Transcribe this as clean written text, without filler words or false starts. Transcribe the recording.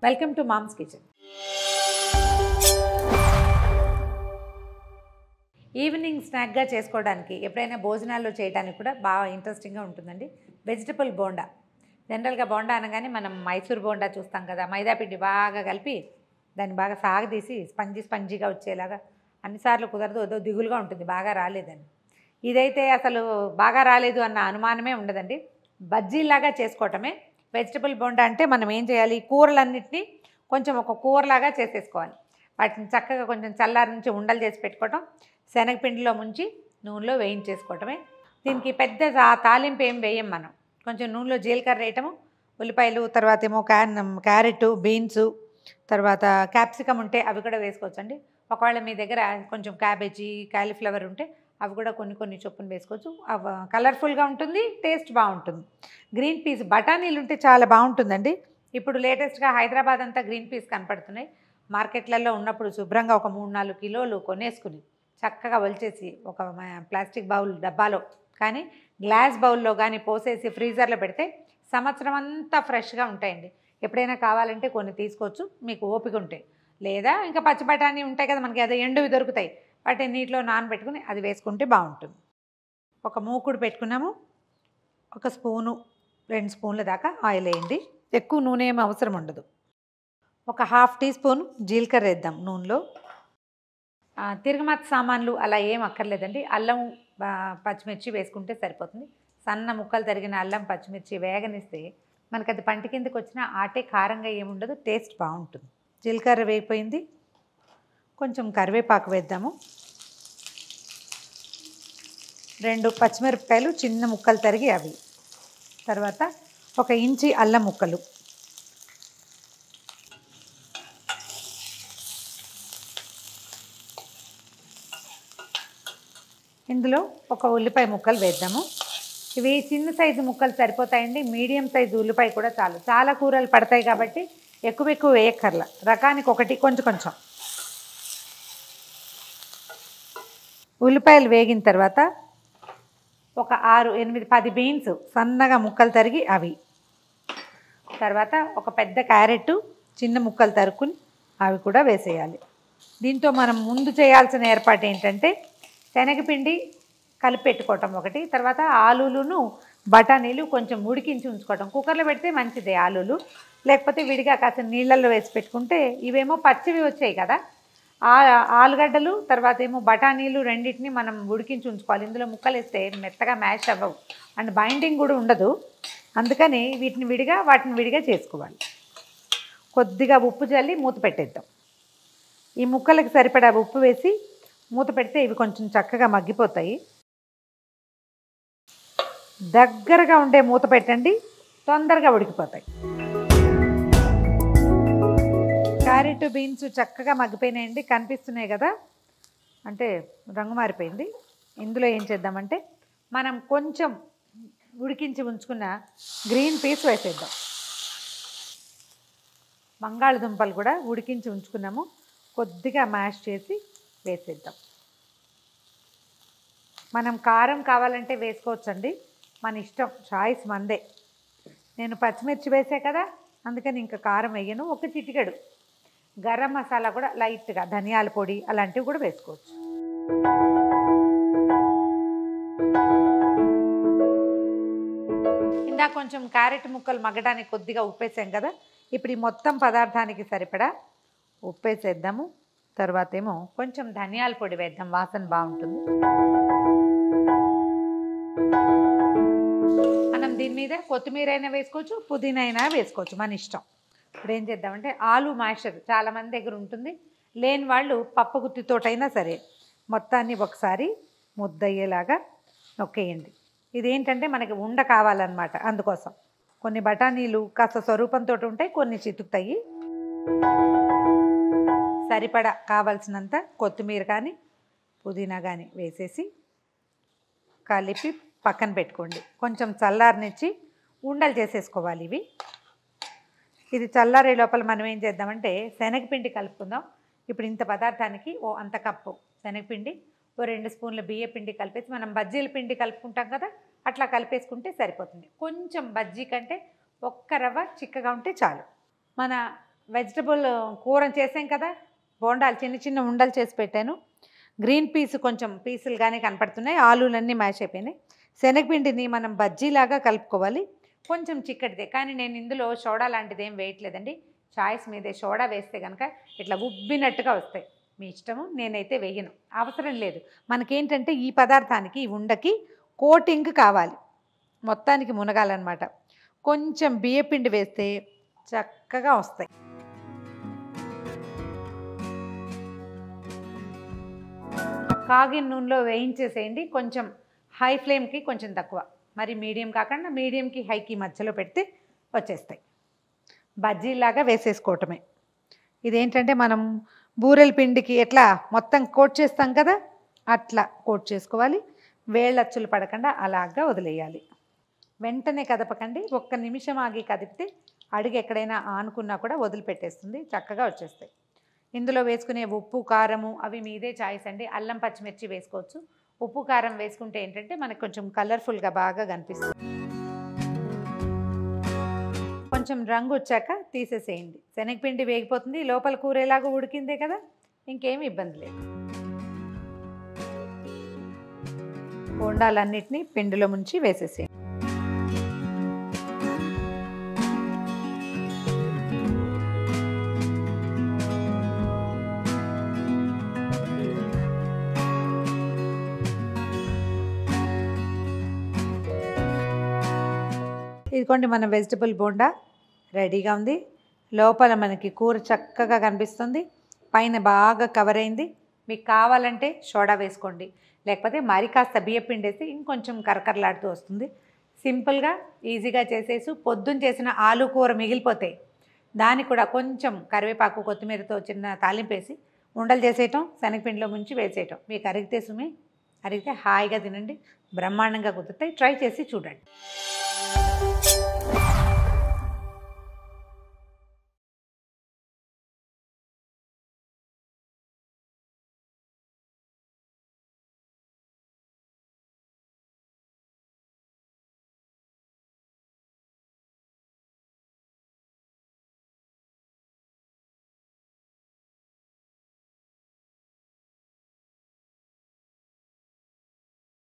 Welcome to mom's kitchen. Evening స్నాక్గా చేసుకోవడానికి ఎప్పుడైనా భోజనాల్లో చేయడానికి కూడా బాగా ఇంట్రెస్టింగ్గా ఉంటుందండి. వెజిటబుల్ బోండా. జనరల్గా బోండా అనగానే మనం మైసూర్ బోండా చూస్తాం కదా, మైదాపిండి బాగా కలిపి దాన్ని బాగా సాగదీసి స్పంజీగా వచ్చేలాగా. అన్నిసార్లు కుదరదు, ఏదో దిగులుగా ఉంటుంది బాగా రాలేదని. ఇదైతే అసలు బాగా రాలేదు అన్న అనుమానమే ఉండదండి. బజ్జీలాగా చేసుకోవటమే. వెజిటబుల్ బోండా అంటే మనం ఏం చేయాలి, కూరలన్నింటినీ కొంచెం ఒక కూరలాగా చేసేసుకోవాలి. వాటిని చక్కగా కొంచెం చల్లారి నుంచి ఉండలు చేసి పెట్టుకోవటం, శనగపిండిలో ముంచి నూనెలో వేయించేసుకోవటమే. దీనికి పెద్ద తాలింపు ఏం వేయం మనం. కొంచెం నూనెలో జీలకర్ర వేయటము, ఉల్లిపాయలు, తర్వాత ఏమో క్యారెట్, బీన్స్, తర్వాత క్యాప్సికమ్ ఉంటే అవి కూడా వేసుకోవచ్చండి. ఒకవేళ మీ దగ్గర కొంచెం క్యాబేజీ, కాలీఫ్లవర్ ఉంటే అవి కూడా కొన్ని చొప్పున వేసుకోవచ్చు. అవి కలర్ఫుల్గా ఉంటుంది, టేస్ట్ బాగుంటుంది. గ్రీన్ పీస్, బఠానీలు ఉంటే చాలా బాగుంటుందండి. ఇప్పుడు లేటెస్ట్గా హైదరాబాద్ అంతా గ్రీన్ పీస్ కనపడుతున్నాయి మార్కెట్లలో. ఉన్నప్పుడు శుభ్రంగా ఒక 3-4 కిలోలు కొనేసుకుని చక్కగా ఒలిచేసి ఒక ప్లాస్టిక్ బౌల్ డబ్బాలో కానీ గ్లాస్ బౌల్లో కానీ పోసేసి ఫ్రీజర్లో పెడితే సంవత్సరం అంతా ఫ్రెష్గా ఉంటాయండి. ఎప్పుడైనా కావాలంటే కొన్ని తీసుకోవచ్చు మీకు ఓపిక ఉంటే. లేదా ఇంకా పచ్చి బఠానీ ఉంటాయి కదా మనకి, అదే ఎండువి దొరుకుతాయి, వాటిని నీటిలో నానబెట్టుకుని అది వేసుకుంటే బాగుంటుంది. ఒక మూకుడు పెట్టుకున్నాము, ఒక స్పూను 2 స్పూన్ల దాకా ఆయిల్ వేయండి. ఎక్కువ నూనె ఏమి అవసరం ఉండదు. ఒక 1/2 టీ స్పూన్ జీలకర్ర వేద్దాం నూనెలో. తిరగమాత సామాన్లు అలా ఏం అక్కర్లేదండి. అల్లం, పచ్చిమిర్చి వేసుకుంటే సరిపోతుంది. సన్న ముక్కలు తరిగిన అల్లం, పచ్చిమిర్చి వేగనిస్తే మనకి అది పంటి కిందకి వచ్చినా ఆటే కారంగా ఏముండదు, టేస్ట్ బాగుంటుంది. జీలకర్ర వేగిపోయింది, కొంచెం కరివేపాకు వేద్దాము. 2 పచ్చిమిరపకాయలు చిన్న ముక్కలు తరిగి అవి, తర్వాత 1 ఇంచి అల్లం ముక్కలు, ఇందులో 1 ఉల్లిపాయ ముక్కలు వేద్దాము. ఇవి చిన్న సైజు ముక్కలు సరిపోతాయండి. మీడియం సైజు ఉల్లిపాయ కూడా చాలు. చాలా కూరలు పడతాయి కాబట్టి ఎక్కువ వేయక్కర్ల, రకానికి ఒకటి కొంచెం. ఉల్లిపాయలు వేగిన తర్వాత ఒక 6-8-10 బీన్స్ సన్నగా ముక్కలు తరిగి అవి, తర్వాత ఒక పెద్ద క్యారెట్ చిన్న ముక్కలు తరుక్కుని అవి కూడా వేసేయాలి. దీంతో మనం ముందు చేయాల్సిన ఏర్పాటు ఏంటంటే శనగపిండి కలిపి పెట్టుకోవటం ఒకటి, తర్వాత ఆలూలును బఠానీలు కొంచెం ఉడికించి ఉంచుకోవటం. కుక్కర్లో పెడితే మంచిదే ఆలూలు, లేకపోతే విడిగా కాసిన నీళ్ళల్లో వేసి పెట్టుకుంటే. ఇవేమో పచ్చివి వచ్చాయి కదా, ఆలుగడ్డలు తర్వాత ఏమో బఠానీలు రెండింటిని మనం ఉడికించి ఉంచుకోవాలి. ఇందులో ముక్కలు వేస్తే మెత్తగా మ్యాష్ అవ్వవు అండ్ బైండింగ్ కూడా ఉండదు. అందుకని వీటిని విడిగా వాటిని విడిగా చేసుకోవాలి. కొద్దిగా ఉప్పు చల్లి మూత పెట్టేద్దాం. ఈ ముక్కలకి సరిపడా ఉప్పు వేసి మూత పెడితే ఇవి కొంచెం చక్కగా మగ్గిపోతాయి. దగ్గరగా ఉండే మూత పెట్టండి, తొందరగా ఉడికిపోతాయి. క్యారెట్, బీన్స్ చక్కగా మగ్గిపోయినాయండి, కనిపిస్తున్నాయి కదా, అంటే రంగు మారిపోయింది. ఇందులో ఏం చేద్దామంటే మనం కొంచెం ఉడికించి ఉంచుకున్న గ్రీన్ పీస్ వేసేద్దాం. బంగాళదుంపలు కూడా ఉడికించి ఉంచుకున్నాము, కొద్దిగా మ్యాష్ చేసి వేసేద్దాం. మనం కారం కావాలంటే వేసుకోవచ్చండి, మన ఇష్టం, చాయిస్ మందే. నేను పచ్చిమిర్చి వేసే కదా అందుకని ఇంకా కారం వేయను. ఒక చిటికెడు గరం మసాలా కూడా లైట్గా, ధనియాల పొడి అలాంటివి కూడా వేసుకోవచ్చు. ఇందాక కొంచెం క్యారెట్ ముక్కలు మగ్గడానికి కొద్దిగా ఉప్పేసాం కదా, ఇప్పుడు ఈ మొత్తం పదార్థానికి సరిపడా ఉప్పేసేద్దాము. తర్వాత ఏమో కొంచెం ధనియాల పొడి వేద్దాం, వాసన బాగుంటుంది. మనం దీని మీద కొత్తిమీర అయినా వేసుకోవచ్చు, పుదీనా అయినా వేసుకోవచ్చు, మన ఇష్టం. ఇప్పుడు ఏం చేద్దామంటే ఆలు మ్యాషర్ చాలామంది దగ్గర ఉంటుంది, లేని వాళ్ళు పప్పు గుత్తితోటైనా సరే మొత్తాన్ని ఒకసారి ముద్దయ్యేలాగా నొక్కేయండి. ఇదేంటంటే మనకి ఉండ కావాలన్నమాట, అందుకోసం. కొన్ని బఠానీలు కాస్త స్వరూపంతో ఉంటాయి, కొన్ని చితుకుతాయి. సరిపడా కావాల్సినంత కొత్తిమీర కానీ పుదీనా కానీ వేసేసి కలిపి పక్కన పెట్టుకోండి. కొంచెం చల్లారనిచ్చి ఉండలు చేసేసుకోవాలి ఇవి. ఇది చల్లారే లోపల మనం ఏం చేద్దామంటే శనగపిండి కలుపుకుందాం. ఇప్పుడు ఇంత పదార్థానికి అంత కప్పు శనగపిండి, 2 స్పూన్ల బియ్య పిండి కలిపేసి మనం బజ్జీల పిండి కలుపుకుంటాం కదా, అట్లా కలిపేసుకుంటే సరిపోతుంది. కొంచెం బజ్జీ కంటే 1 రవ్వ చిక్కగా ఉంటే చాలు. మన వెజిటబుల్ కూర చేసాం కదా, బోండాలు చిన్న చిన్న ఉండలు చేసి పెట్టాను. గ్రీన్ పీస్ కొంచెం పీసులుగానే కనపడుతున్నాయి, ఆలూలన్నీ మ్యాష్ అయిపోయినాయి. శనగపిండిని మనం బజ్జీలాగా కలుపుకోవాలి, కొంచెం చిక్కటిదే. కానీ నేను ఇందులో సోడా లాంటిది ఏం వేయట్లేదండి, చాయిస్ మీదే. సోడా వేస్తే కనుక ఇట్లా ఉబ్బినట్టుగా వస్తాయి, మీ ఇష్టము. నేనైతే వేయను, అవసరం లేదు. మనకేంటంటే ఈ పదార్థానికి, ఈ ఉండకి కోటింగ్ కావాలి, మొత్తానికి మునగాలన్నమాట. కొంచెం బియ్యపిండి వేస్తే చక్కగా వస్తాయి. కాగిన నూనెలో వేయించేసేయండి, కొంచెం హై ఫ్లేమ్కి కొంచెం తక్కువ, మరి మీడియం కాకుండా మీడియంకి హైకి మధ్యలో పెడితే వచ్చేస్తాయి. బజ్జీలాగా వేసేసుకోవటమే. ఇదేంటంటే మనం బూరెల పిండికి ఎట్లా మొత్తం కోట్ చేస్తాం కదా, అట్లా కోట్ చేసుకోవాలి. వేళ్ళచ్చులు పడకుండా అలాగా వదిలేయాలి. వెంటనే కదపకండి, ఒక్క నిమిషం ఆగి కదిపితే అడుగు ఎక్కడైనా ఆనుకున్నా కూడా వదిలిపెట్టేస్తుంది, చక్కగా వచ్చేస్తాయి. ఇందులో వేసుకునే ఉప్పు కారము అవి మీదే చాయిస్ అండి. అల్లం పచ్చిమిర్చి వేసుకోవచ్చు. ఉప్పు కారం వేసుకుంటే ఏంటంటే మనకు కొంచెం కలర్ఫుల్గా బాగా కనిపిస్తుంది. కొంచెం రంగు వచ్చాక తీసేసేయండి. శనగపిండి వేగిపోతుంది, లోపల కూర ఎలాగో ఉడికిందే కదా, ఇంకేమి ఇబ్బంది లేదు. బోండాలన్నిటినీ పిండిలో ముంచి వేసేసేయండి. ఇదిగోండి మన వెజిటబుల్ బోండా రెడీగా ఉంది. లోపల మనకి కూర చక్కగా కనిపిస్తుంది, పైన బాగా కవర్ అయింది. మీకు కావాలంటే సోడా వేసుకోండి, లేకపోతే మరి కాస్త బియ్యపిండి వేసి ఇంకొంచెం కరకరలాడుతూ వస్తుంది. సింపుల్గా ఈజీగా చేసేసి పొద్దున్న చేసిన ఆలు కూర మిగిలిపోతాయి, దానికి కూడా కొంచెం కరివేపాకు కొత్తిమీరతో చిన్న తాలింపేసి ఉండలు చేసేయటం, శనగపిండిలో ముంచి వేసేయటం. మీకు అరిగితే సుమి, అరిగితే హాయిగా తినండి, బ్రహ్మాండంగా కుదురుతాయి. ట్రై చేసి చూడండి.